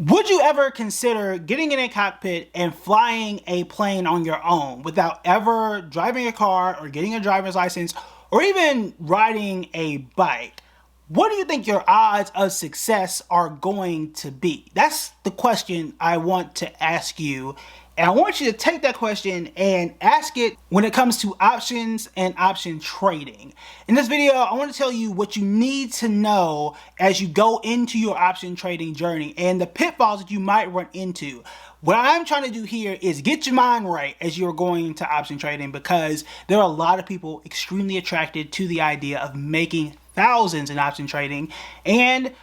Would you ever consider getting in a cockpit and flying a plane on your own without ever driving a car or getting a driver's license or even riding a bike? What do you think your odds of success are going to be? That's the question I want to ask you. And I want you to take that question and ask it when it comes to options and option trading. In this video, I want to tell you what you need to know as you go into your option trading journey and the pitfalls that you might run into. What I'm trying to do here is get your mind right as you're going into option trading, because there are a lot of people extremely attracted to the idea of making thousands in option trading, and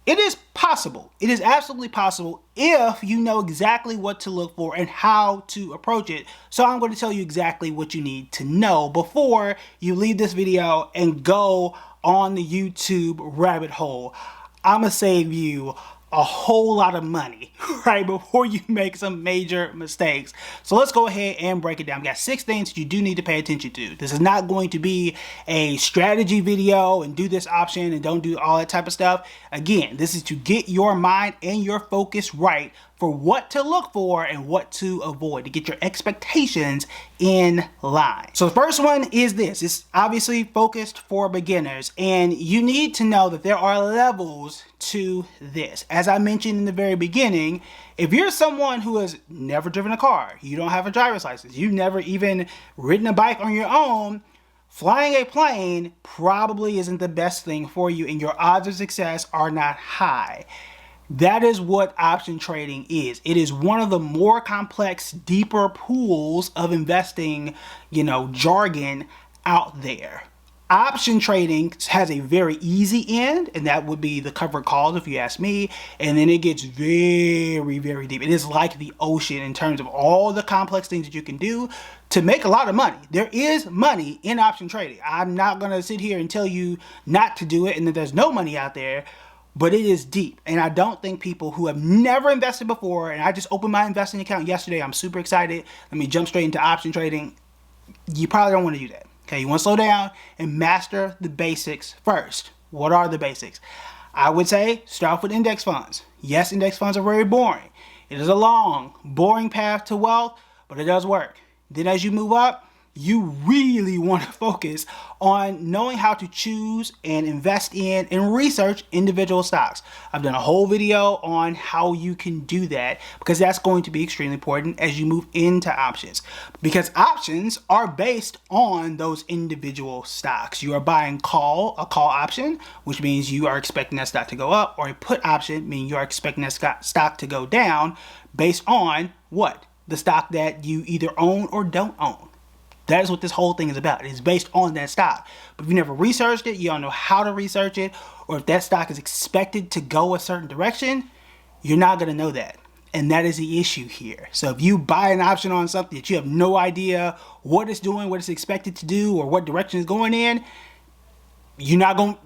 it is possible. It is absolutely possible if you know exactly what to look for and how to approach it. So I'm going to tell you exactly what you need to know before you leave this video and go on the YouTube rabbit hole. I'm going to save you a whole lot of money right before you make some major mistakes. So let's go ahead and break it down. We got 6 things that you do need to pay attention to. This is not going to be a strategy video and do this option and don't do all that type of stuff. Again, this is to get your mind and your focus right for what to look for and what to avoid, to get your expectations in line. So the first one is this. It's obviously focused for beginners, and you need to know that there are levels to this. As I mentioned in the very beginning, if you're someone who has never driven a car, you don't have a driver's license, you've never even ridden a bike on your own, flying a plane probably isn't the best thing for you, and your odds of success are not high. That is what option trading is. It is one of the more complex, deeper pools of investing, jargon out there. Option trading has a very easy end, and that would be the covered calls if you ask me, and then it gets very, very deep. It is like the ocean in terms of all the complex things that you can do to make a lot of money. There is money in option trading. I'm not going to sit here and tell you not to do it and that there's no money out there, but it is deep. And I don't think people who have never invested before, and I just opened my investing account yesterday, I'm super excited, let me jump straight into option trading, you probably don't want to do that. Okay, you want to slow down and master the basics first. What are the basics? I would say start off with index funds. Yes, index funds are very boring. It is a long, boring path to wealth, but it does work. Then as you move up, you really want to focus on knowing how to choose and invest in and research individual stocks. I've done a whole video on how you can do that, because that's going to be extremely important as you move into options, because options are based on those individual stocks. You are buying a call option, which means you are expecting that stock to go up, or a put option, meaning you are expecting that stock to go down based on what? The stock that you either own or don't own. That is what this whole thing is about. It's based on that stock. But if you never researched it, you don't know how to research it, or if that stock is expected to go a certain direction, you're not going to know that. And that is the issue here. So if you buy an option on something that you have no idea what it's doing, what it's expected to do, or what direction it's going in, you're going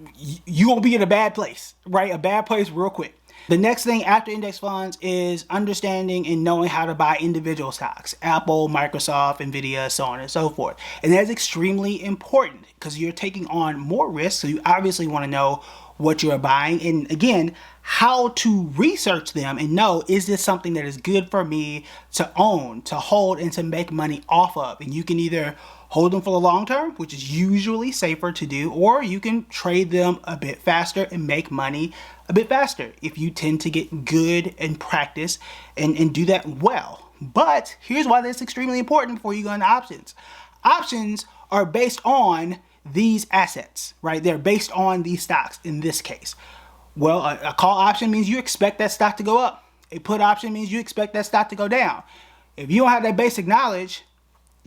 to be in a bad place, right? A bad place real quick. The next thing after index funds is understanding and knowing how to buy individual stocks. Apple, Microsoft, Nvidia, so on and so forth. And that's extremely important because you're taking on more risk. So you obviously want to know what you're buying, and again, how to research them and know, is this something that is good for me to own, to hold, and to make money off of? And you can either hold them for the long term, which is usually safer to do, or you can trade them a bit faster and make money a bit faster if you tend to get good and practice and do that well. But here's why that's extremely important before you go into options. Options are based on these assets, right? They're based on these stocks in this case. Well, a call option means you expect that stock to go up. A put option means you expect that stock to go down. If you don't have that basic knowledge,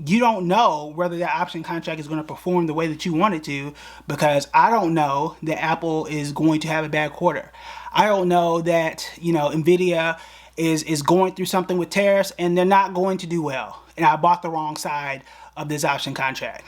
you don't know whether that option contract is going to perform the way that you want it to, because I don't know that Apple is going to have a bad quarter. I don't know that, Nvidia is going through something with tariffs and they're not going to do well, and I bought the wrong side of this option contract.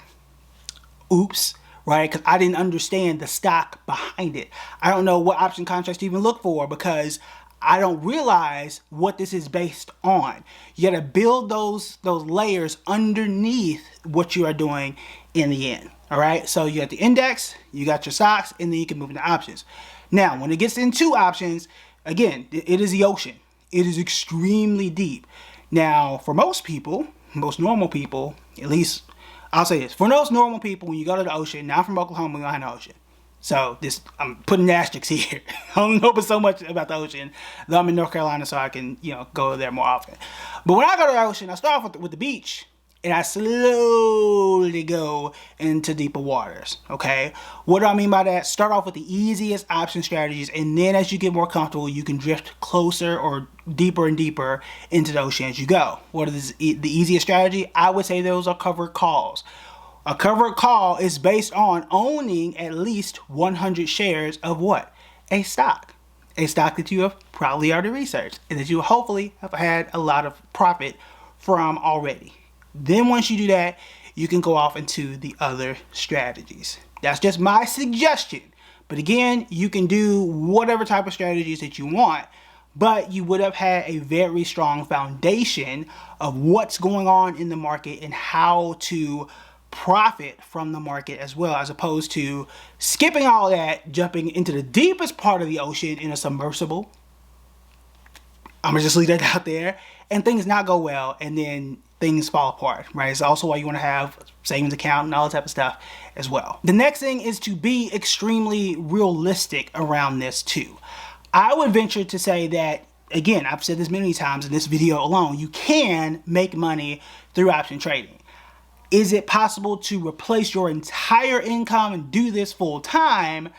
Oops, right? Because I didn't understand the stock behind it. I don't know what option contracts to even look for, because I don't realize what this is based on. You got to build those layers underneath what you are doing in the end. All right. So you got the index, you got your stocks, and then you can move into options. Now, when it gets into options, again, it is the ocean. It is extremely deep. Now, for most people, most normal people, at least I'll say this, for most normal people, when you go to the ocean, now I'm from Oklahoma, we don't have no ocean. So this, I'm putting asterisks here. I don't know so much about the ocean, though I'm in North Carolina, so I can, go there more often. But when I go to the ocean, I start off with the beach, and I slowly go into deeper waters, okay? What do I mean by that? Start off with the easiest option strategies, and then as you get more comfortable, you can drift closer or deeper and deeper into the ocean as you go. What is the easiest strategy? I would say those are covered calls. A covered call is based on owning at least 100 shares of what? A stock. A stock that you have probably already researched and that you hopefully have had a lot of profit from already. Then once you do that, you can go off into the other strategies. That's just my suggestion. But again, you can do whatever type of strategies that you want, but you would have had a very strong foundation of what's going on in the market and how to profit from the market as well, as opposed to skipping all that, jumping into the deepest part of the ocean in a submersible. I'm gonna just leave that out there, and things not go well, and then things fall apart, right? It's also why you want to have savings account and all that type of stuff as well. The next thing is to be extremely realistic around this too. I would venture to say that, again, I've said this many times in this video alone, you can make money through option trading. Is it possible to replace your entire income and do this full time?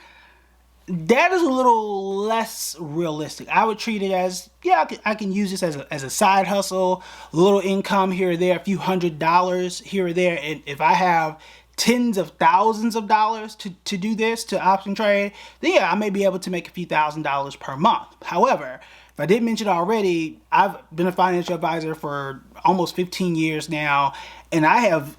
That is a little less realistic. I would treat it as, yeah, I can use this as a side hustle, a little income here or there, a few $100s here or there. And if I have tens of thousands of dollars to do this, to option trade, then yeah, I may be able to make a few $1,000s per month. However, if I didn't mention already, I've been a financial advisor for almost 15 years now, and I have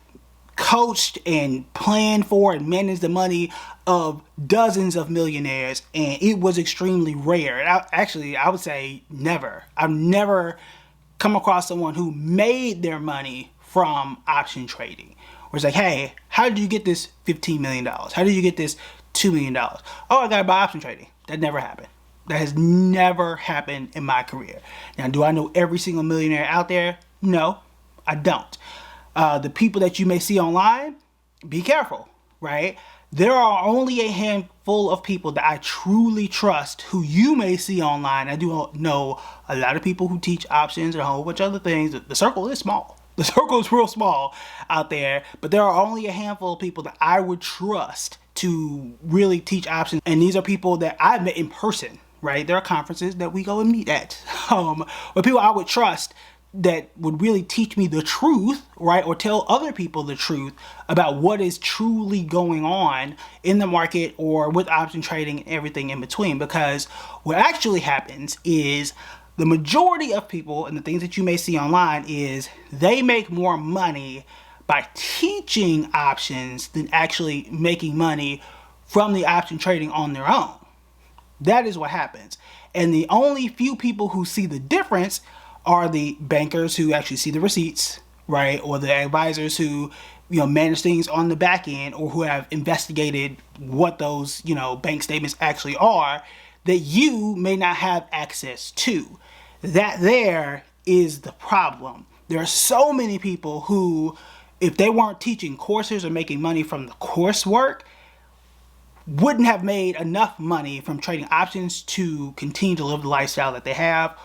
coached and planned for and managed the money of dozens of millionaires, and it was extremely rare. And I would say never. I've never come across someone who made their money from option trading. Where it's like, hey, how did you get this $15 million? How did you get this $2 million? Oh, I got it by option trading. That never happened. That has never happened in my career. Now, do I know every single millionaire out there? No, I don't. The people that you may see online, be careful, right? There are only a handful of people that I truly trust who you may see online. I do know a lot of people who teach options and a whole bunch of other things. The circle is small. The circle is real small out there, but there are only a handful of people that I would trust to really teach options. And these are people that I've met in person, right? There are conferences that we go and meet at, but people I would trust that would really teach me the truth, right? Or tell other people the truth about what is truly going on in the market or with option trading and everything in between. Because what actually happens is the majority of people, and the things that you may see online, is they make more money by teaching options than actually making money from the option trading on their own. That is what happens. And the only few people who see the difference are the bankers who actually see the receipts, right? Or the advisors who, manage things on the back end, or who have investigated what those, bank statements actually are that you may not have access to. That there is the problem. There are so many people who, if they weren't teaching courses or making money from the coursework, wouldn't have made enough money from trading options to continue to live the lifestyle that they have,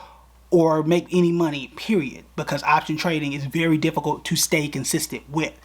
or make any money, period, because option trading is very difficult to stay consistent with.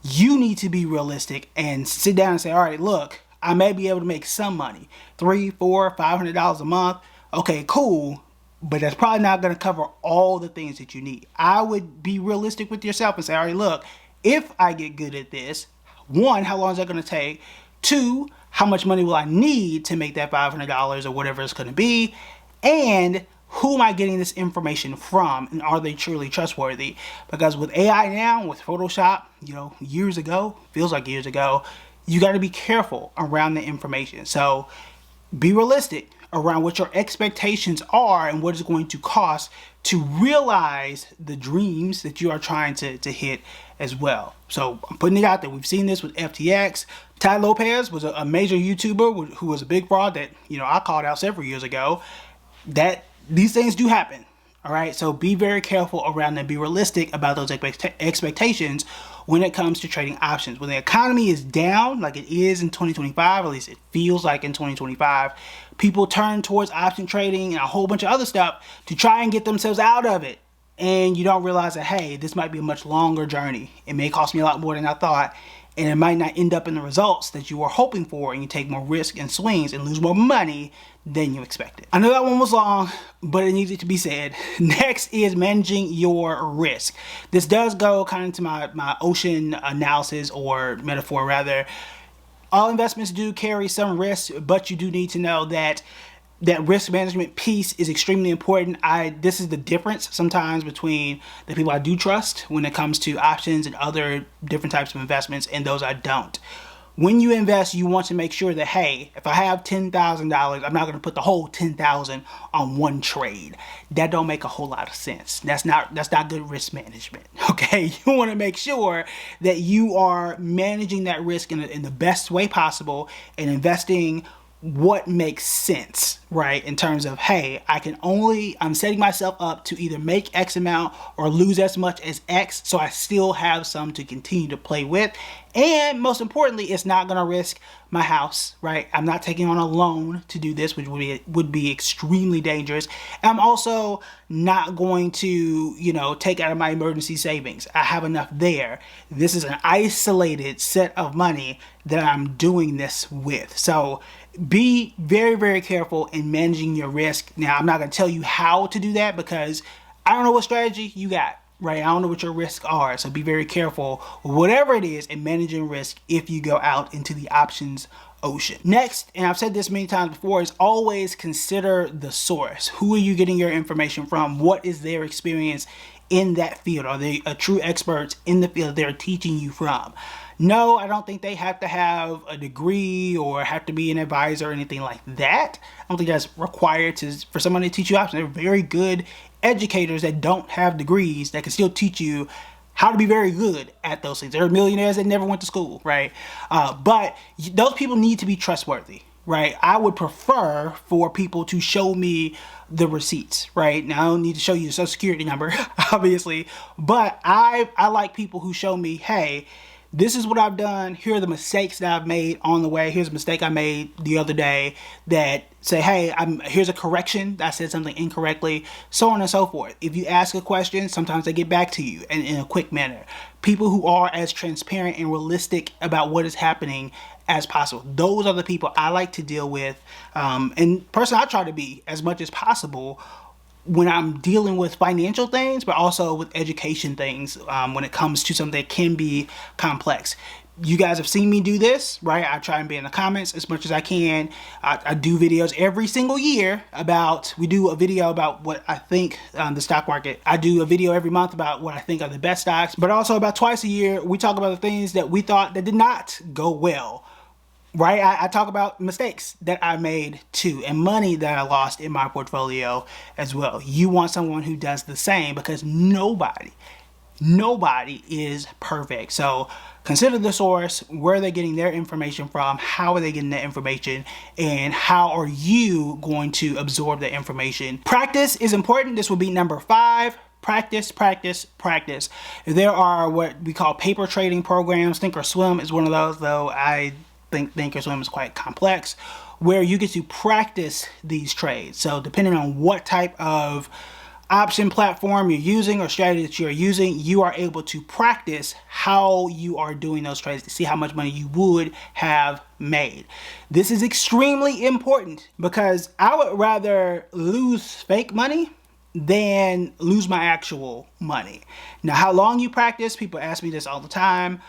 You need to be realistic and sit down and say, all right, look, I may be able to make some money, $300, $400, $500 a month. Okay, cool, but that's probably not going to cover all the things that you need. I would be realistic with yourself and say, all right, look, if I get good at this, one, how long is that going to take? Two, how much money will I need to make that $500 or whatever it's going to be? And who am I getting this information from, and are they truly trustworthy? Because with AI now, with Photoshop, years ago, feels like years ago, you got to be careful around the information. So be realistic around what your expectations are and what it's going to cost to realize the dreams that you are trying to hit as well. So I'm putting it out there. We've seen this with FTX. Tai Lopez was a major YouTuber who was a big fraud that, I called out several years ago. That these things do happen. All right, so be very careful around and be realistic about those expectations when it comes to trading options. When the economy is down, like it is in 2025, at least it feels like in 2025, people turn towards option trading and a whole bunch of other stuff to try and get themselves out of it. And you don't realize that, hey, this might be a much longer journey. It may cost me a lot more than I thought, and it might not end up in the results that you were hoping for, and you take more risk and swings and lose more money than you expected. I know that one was long, but it needed to be said. Next is managing your risk. This does go kind of into my ocean analysis, or metaphor rather. All investments do carry some risk, but you do need to know that that risk management piece is extremely important. This is the difference sometimes between the people I do trust when it comes to options and other different types of investments and those I don't. When you invest, you want to make sure that, hey, if I have $10,000, I'm not going to put the whole $10,000 on one trade. That don't make a whole lot of sense. That's not good risk management. Okay, you want to make sure that you are managing that risk in the best way possible and investing what makes sense, right? In terms of, hey, I'm setting myself up to either make X amount or lose as much as X, so I still have some to continue to play with. And most importantly, it's not going to risk my house, right? I'm not taking on a loan to do this, which would be extremely dangerous. I'm also not going to, take out of my emergency savings. I have enough there. This is an isolated set of money that I'm doing this with. So be very, very careful in managing your risk. Now, I'm not going to tell you how to do that because I don't know what strategy you got. Right, I don't know what your risks are, so be very careful, whatever it is, in managing risk if you go out into the options ocean. Next, and I've said this many times before, is always consider the source. Who are you getting your information from? What is their experience in that field? Are they true experts in the field they're teaching you from? No, I don't think they have to have a degree or have to be an advisor or anything like that. I don't think that's required for someone to teach you options. They're very good educators that don't have degrees that can still teach you how to be very good at those things. There are millionaires that never went to school, right? But those people need to be trustworthy, right? I would prefer for people to show me the receipts, right? Now, I don't need to show you the social security number, obviously, but I like people who show me, hey, this is what I've done. Here are the mistakes that I've made on the way. Here's a mistake I made the other day that say, hey, here's a correction. I said something incorrectly, so on and so forth. If you ask a question, sometimes they get back to you in a quick manner. People who are as transparent and realistic about what is happening as possible. Those are the people I like to deal with. And personally, I try to be as much as possible when I'm dealing with financial things, but also with education things when it comes to something that can be complex. You guys have seen me do this, right? I try and be in the comments as much as I can. I do videos every single year we do a video about what I think the stock market. I do a video every month about what I think are the best stocks, but also about twice a year, we talk about the things that we thought that did not go well. Right? I talk about mistakes that I made too, and money that I lost in my portfolio as well. You want someone who does the same because nobody is perfect. So consider the source, where are they getting their information from, how are they getting that information, and how are you going to absorb the information. Practice is important. This will be number 5. Practice, practice, practice. There are what we call paper trading programs. Thinkorswim is one of those, though I think Thinkorswim is quite complex, where you get to practice these trades. So depending on what type of option platform you're using or strategy that you're using, you are able to practice how you are doing those trades to see how much money you would have made. This is extremely important because I would rather lose fake money than lose my actual money. Now, how long you practice, people ask me this all the time.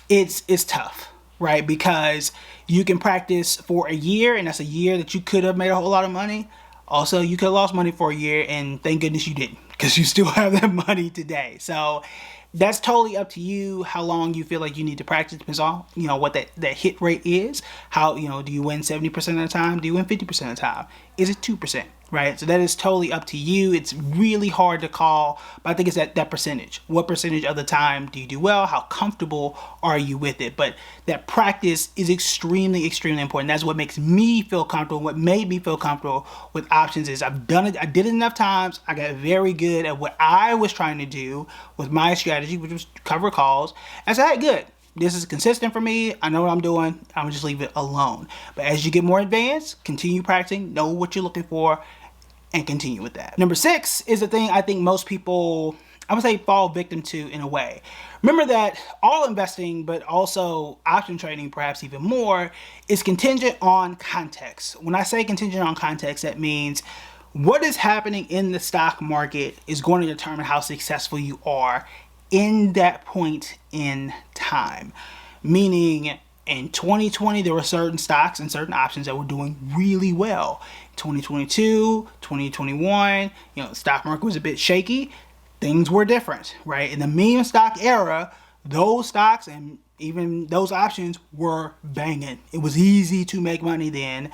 It's tough. Right? Because you can practice for a year, and that's a year that you could have made a whole lot of money. Also, you could have lost money for a year, and thank goodness you didn't, because you still have that money today. So that's totally up to you how long you feel like you need to practice. Depends on, what that hit rate is. How, do you win 70% of the time? Do you win 50% of the time? Is it 2%? Right? So that is totally up to you. It's really hard to call, but I think it's that percentage. What percentage of the time do you do well? How comfortable are you with it? But that practice is extremely, extremely important. That's what makes me feel comfortable. What made me feel comfortable with options is I've done it. I did it enough times. I got very good at what I was trying to do with my strategy, which was cover calls. And so, hey, good. This is consistent for me. I know what I'm doing. I'm gonna just leave it alone. But as you get more advanced, continue practicing, know what you're looking for, and continue with that. Number 6 is the thing I think most people, I would say, fall victim to in a way. Remember that all investing, but also option trading perhaps even more, is contingent on context. When I say contingent on context, that means what is happening in the stock market is going to determine how successful you are in that point in time. Meaning, in 2020, there were certain stocks and certain options that were doing really well. 2022, 2021, the stock market was a bit shaky. Things were different, right? In the meme stock era, those stocks and even those options were banging. It was easy to make money then.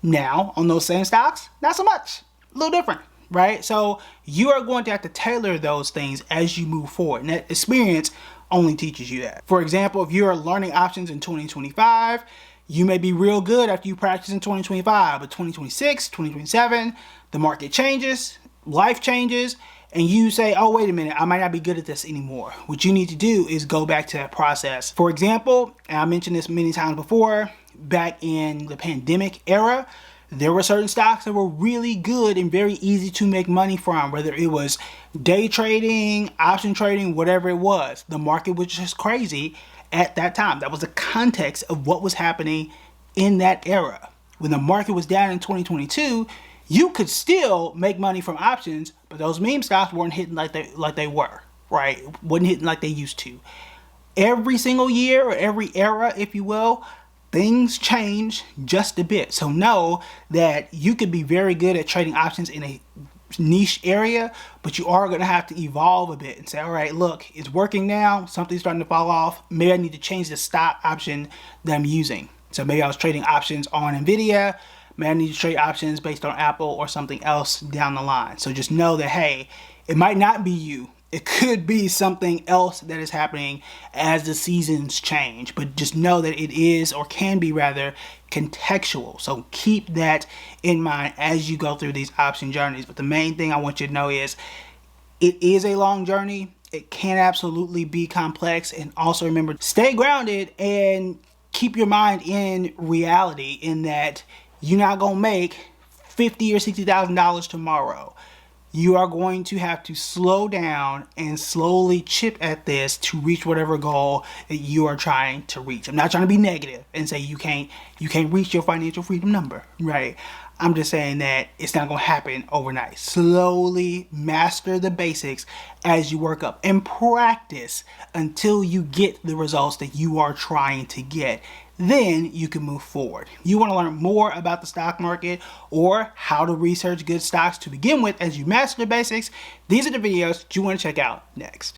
Now, on those same stocks, not so much. A little different, right? So you are going to have to tailor those things as you move forward. And that experience only teaches you that. For example, if you're learning options in 2025, you may be real good after you practice in 2025, but 2026, 2027, the market changes, life changes, and you say, oh, wait a minute, I might not be good at this anymore. What you need to do is go back to that process. For example, and I mentioned this many times before, back in the pandemic era, there were certain stocks that were really good and very easy to make money from, whether it was day trading, option trading, whatever it was. The market was just crazy at that time. That was the context of what was happening in that era. When the market was down in 2022, you could still make money from options, but those meme stocks weren't hitting like they were, right? Wasn't hitting like they used to. Every single year, or every era, if you will, things change just a bit. So know that you could be very good at trading options in a niche area, but you are going to have to evolve a bit and say, all right, look, it's working now. Something's starting to fall off. Maybe I need to change the stock option that I'm using. So maybe I was trading options on Nvidia. Maybe I need to trade options based on Apple or something else down the line. So just know that, hey, it might not be you. It could be something else that is happening as the seasons change, but just know that it is, or can be rather, contextual. So keep that in mind as you go through these option journeys. But the main thing I want you to know is it is a long journey. It can absolutely be complex. And also remember, stay grounded and keep your mind in reality, in that you're not going to make $50,000 or $60,000 tomorrow. You are going to have to slow down and slowly chip at this to reach whatever goal that you are trying to reach. I'm not trying to be negative and say you can't reach your financial freedom number, right? I'm just saying that it's not going to happen overnight. Slowly master the basics as you work up, and practice until you get the results that you are trying to get. Then you can move forward. You want to learn more about the stock market or how to research good stocks to begin with as you master the basics? These are the videos you want to check out next.